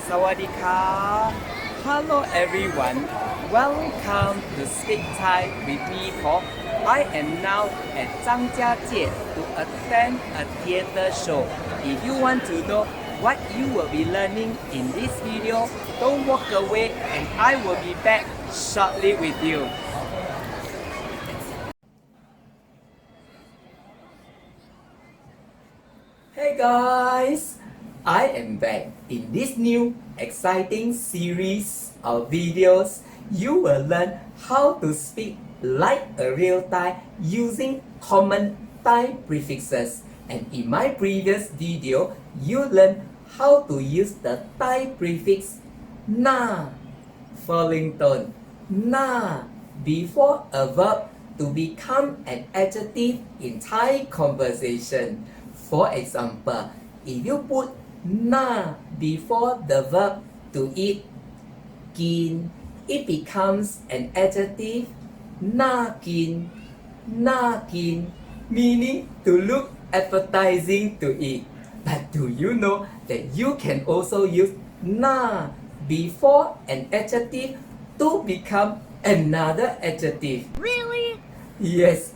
Sawadika. Hello everyone. Welcome to Speak Thai with me, Paul. I am now at Zhangjiajie to attend a theater show. If you want to know what you will be learning in this video, don't walk away and I will be back shortly with you. Hey guys! I am back in this new exciting series of videos. You will learn how to speak like a real Thai using common Thai prefixes. And in my previous video, you learned how to use the Thai prefix na, falling tone, na, before a verb to become an adjective in Thai conversation. For example, if you put na before the verb to eat, กิน, it becomes an adjective, น่ากิน น่ากิน meaning to look appetizing to eat. But do you know that you can also use na before an adjective to become another adjective? Really? Yes.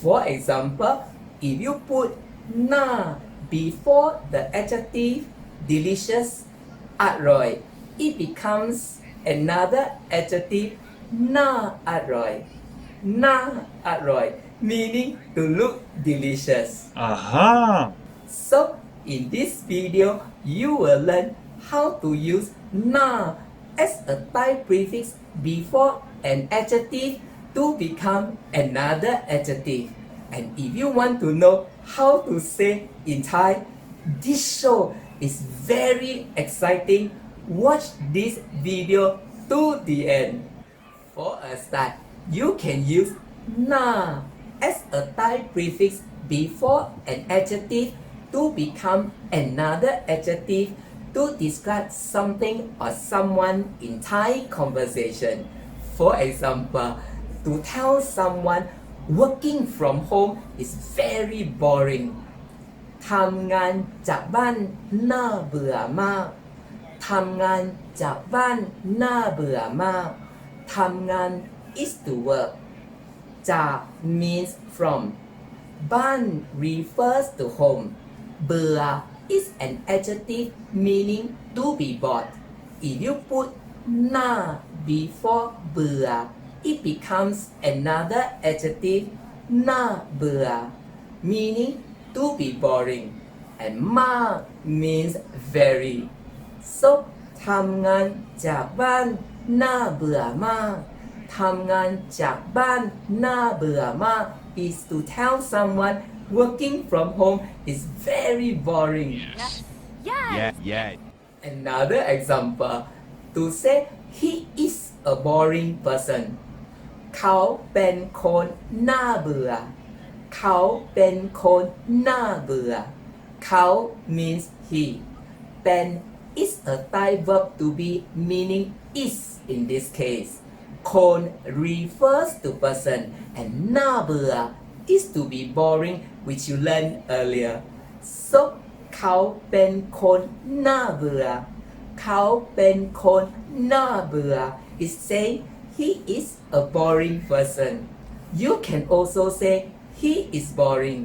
For example, if you put na before the adjective delicious, อร่อย it becomes another adjective, น่าอร่อย น่าอร่อย meaning to look delicious. Aha! So in this video, you will learn how to use na as a Thai prefix before an adjective to become another adjective. And if you want to know how to say in Thai, this show is very exciting. Watch this video to the end. For a start, you can use na as a Thai prefix before an adjective to become another adjective to describe something or someone in Thai conversation. For example, to tell someone working from home is very boring. ทำงานจากบ้านน่าเบื่อมาก ทำงานจากบ้านน่าเบื่อมาก ทำงาน is to work. จาก means from. บ้าน refers to home. เบื่อ is an adjective meaning to be bored. If you put น่า before เบื่อ it becomes another adjective, น่าเบื่อ meaning to be boring, and มาก means very. So ทำงานจากบ้านน่าเบื่อมาก ทำงานจากบ้านน่าเบื่อมาก is to tell someone working from home is very boring. Yeah. Another example, to say he is a boring person. เขาเป็นคนน่าเบื่อ เขาเป็นคนน่าเบื่อ เขา means he. เป็น is a Thai verb to be meaning is in this case. คน refers to person and น่าเบื่อ is to be boring, which you learned earlier. So เขาเป็นคนน่าเบื่อ เขาเป็นคนน่าเบื่อ is saying he is a boring person. You can also say he is boring.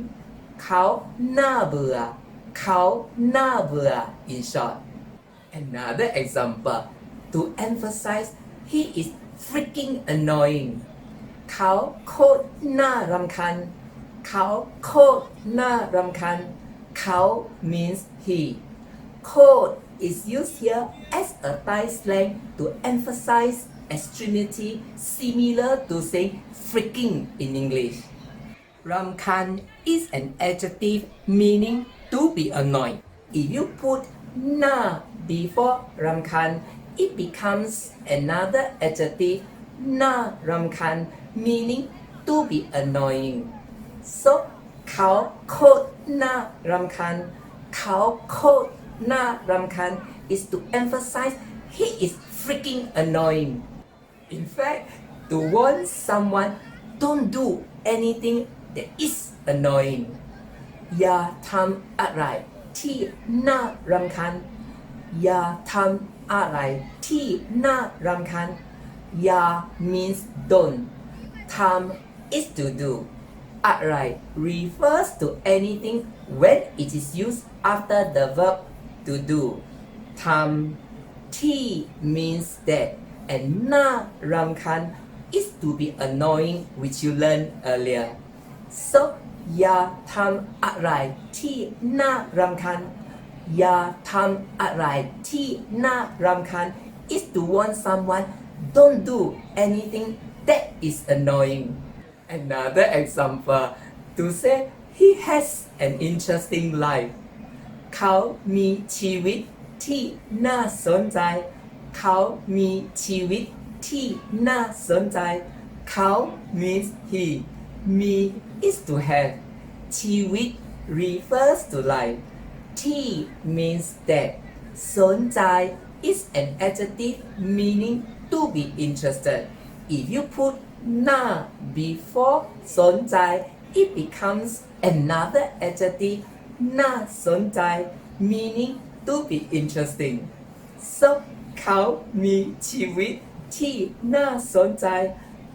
เขาน่าเบื่อ เขาน่าเบื่อ in short. Another example, to emphasize he is freaking annoying. เขาโคตรน่ารำคาญ เขาโคตรน่ารำคาญ เขา means he. โคตร is used here as a Thai slang to emphasize extremity, similar to saying freaking in English. รำคาญ is an adjective meaning to be annoyed. If you put na before รำคาญ it becomes another adjective, น่ารำคาญ meaning to be annoying. So เขาโคตรน่ารำคาญ เขาโคตรน่ารำคาญ is to emphasize he is freaking annoying. In fact, to warn someone, don't do anything that is annoying. อย่าทำอะไรที่น่ารำคาญ อย่าทำอะไรที่น่ารำคาญอย่า means don't ทำ is to do อะไร refers to anything when it is used after the verb to do ทำที่ means that and น่ารำคาญ is to be annoying which you learned earlier so อย่าทำอะไรที่น่ารำคาญอย่าทำอะไรที่น่ารำคาญ is to warn someone don't do anything that is annoying another example to say he has an interesting life เขามีชีวิตที่น่าสนใจเขามีชีวิตที่น่าสนใจเขา means he me is to have ชีวิต refers to life ที่ means that สนใจ is an adjective meaning to be interested if you put น่า before สนใจ it becomes another adjective น่าสนใจ meaning to be interesting so เขามีชีวิตที่น่าสนใจ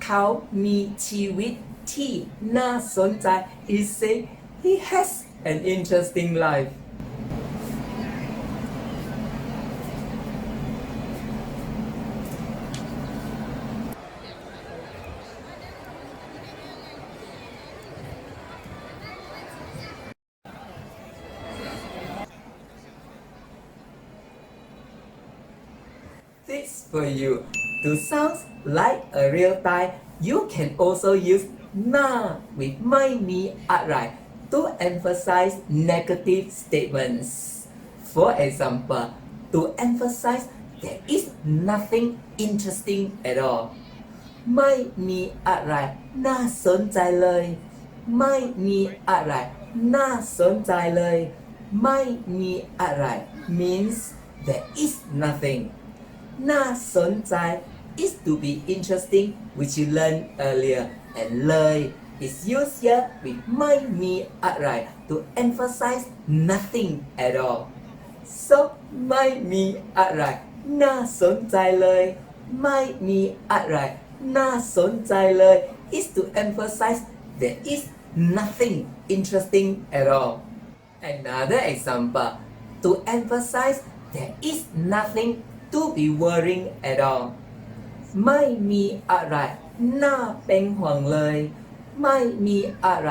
เขามีชีวิตที่น่าสนใจ is say he has an interesting life This for you. To sound like a real Thai, you can also use น่า with ไม่มีอะไร to emphasize negative statements. For example, to emphasize there is nothing interesting at all. ไม่มีอะไรน่าสนใจเลยไม่มีอะไรน่าสนใจเลยไม่มีอะไร means there is nothing น่าสนใจ is to be interesting which you learned earlier and เลย is used here with ไม่มีอะไร to emphasize nothing at all so ไม่มีอะไรน่าสนใจเลยไม่มีอะไรน่าสนใจเลย is to emphasize there is nothing interesting at all another example to emphasize there is nothing to be worrying at all ไม่มีอะไรน่าเป็นห่วงเลยไม่มีอะไร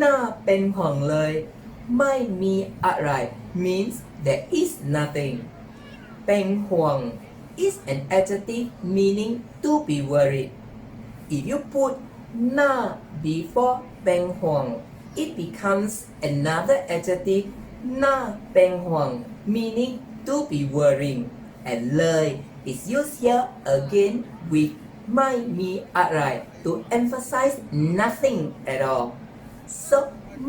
น่าเป็นห่วงเลยไม่มีอะไร means there is nothing เป็นห่วง is an adjective meaning to be worried if you put น่า before เป็นห่วง it becomes another adjective น่าเป็นห่วง meaning to be worrying and เลย is used here again with ไม่มีอะไร to emphasize nothing at all so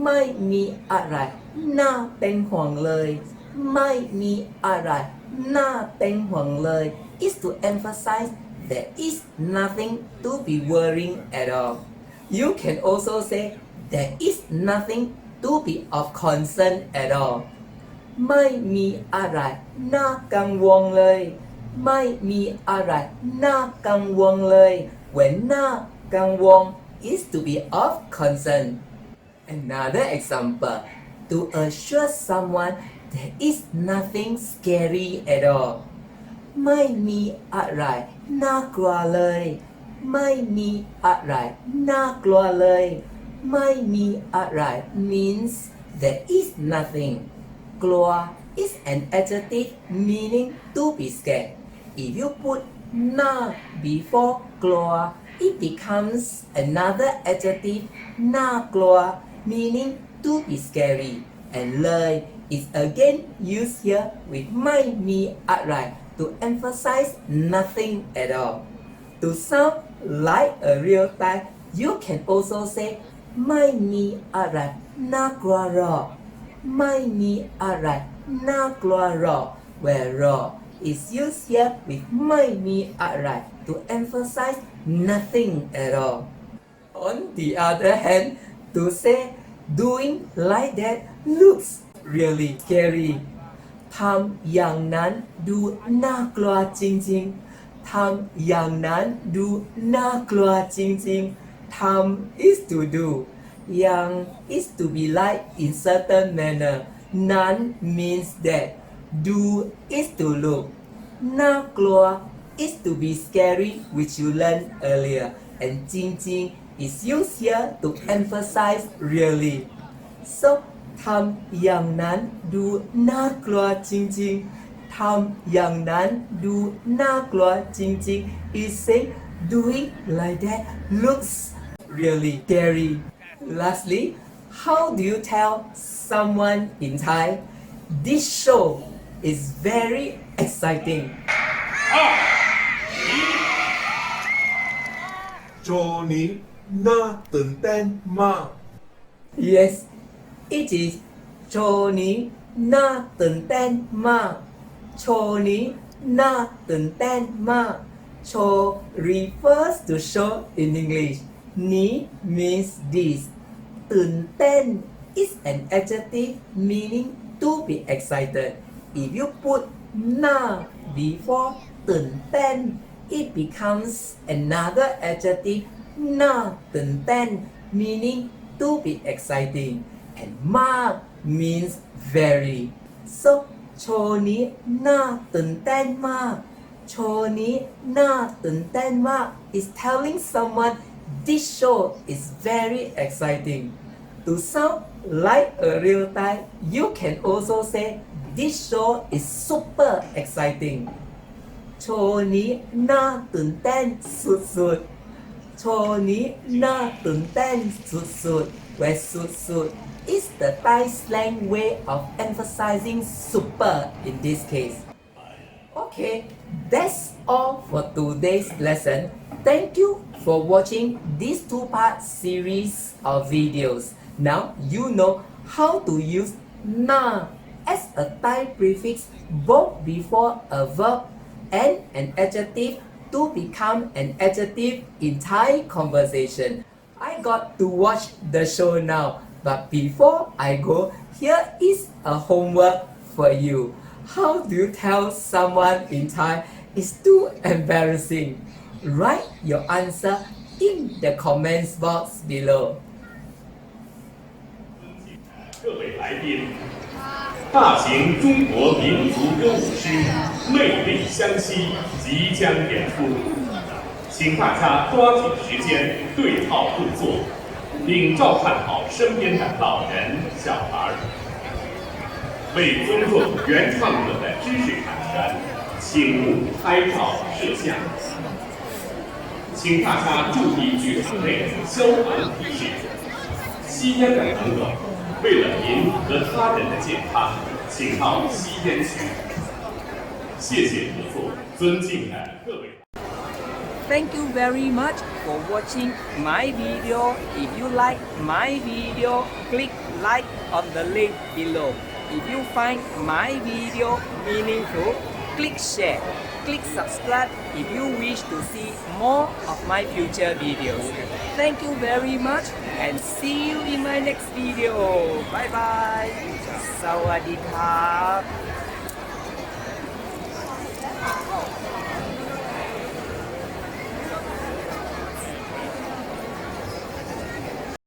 ไม่มีอะไรน่าเป็นห่วงเลยไม่มีอะไรน่าเป็นห่วงเลย is to emphasize there is nothing to be worrying at all you can also say there is nothing to be of concern at all ไม่มีอะไรน่ากังวลเลยไม่มีอะไรน่ากังวลเลย when น่ากังวล is to be of concern another example to assure someone there is nothing scary at all ไม่มีอะไรน่ากลัวเลยไม่มีอะไรน่ากลัวเลยไม่มีอะไร means there is nothing กลัว is an adjective meaning to be scared if you put น่า before กลัว it becomes another adjective น่ากลัว meaning to be scary and เลย is again used here with ไม่มีอะไร to emphasize nothing at all to sound like a real Thai you can also say ไม่มีอะไรน่ากลัวหรอกไม่มีอะไรน่ากลัวหรอก where หรอก is used here with ไม่มีอะไร to emphasize nothing at all on the other hand to say doing like that looks really scary ทำอย่างนั้นดูน่ากลัวจริงๆทำอย่างนั้นดูน่ากลัวจริงๆทำ is to do ยัง is to be like in certain manner none means that do is to look น่ากลัว is to be scary which you learned earlier and จริงๆ is used here to emphasize really so ทำอย่างนั้นดูน่ากลัวจริงๆทำอย่างนั้นดูน่ากลัวจริงๆ is saying doing like that looks really scary lastly how do you tell someone in Thai this show is very exciting โชว์นี้น่าตื่นเต้นมาก yes it is โชว์นี้น่าตื่นเต้นมากโชว์นี้น่าตื่นเต้นมากโชว์ refers to show in English นี้ means this ตื่นเต้น is an adjective meaning to be excited if you put น่า before ตื่นเต้น it becomes another adjective น่าตื่นเต้น meaning to be exciting and มาก means very so โชว์นี้น่าตื่นเต้นมากโชว์นี้น่าตื่นเต้นมาก is telling someone this show is very exciting to sound like a real Thai you can also say this show is super exciting โชว์นี้น่าตื่นเต้นสุดๆโชว์นี้น่าตื่นเต้นสุดๆ where สุดๆ is the Thai slang way of emphasizing super in this case okay that's all for today's lesson thank you for watching this two-part series of videos now you know how to use na as a Thai prefix both before a verb and an adjective to become an adjective in Thai conversation. I got to watch the show now, but before I go, here is a homework for you. How do you tell someone in Thai is too embarrassing? Write your answer in the comments box below. 各位来宾，大型中国民族歌舞诗《魅力相惜》即将演出，请大家抓紧时间对号入座，并照看好身边的老人、小孩儿。为尊重原唱者的知识产权，请勿拍照摄像。请大家注意剧场内消防提示。吸烟的朋友，为了您和他人的健康，请到吸烟区。谢谢合作，尊敬的各位。 Thank you very much for watching my video. If you like my video, click like on the link below. If you find my video meaningful, click share. Click subscribe if you wish to see more of my future videos. Thank you very much and see you in my next video. Bye bye. สวัสดีครับ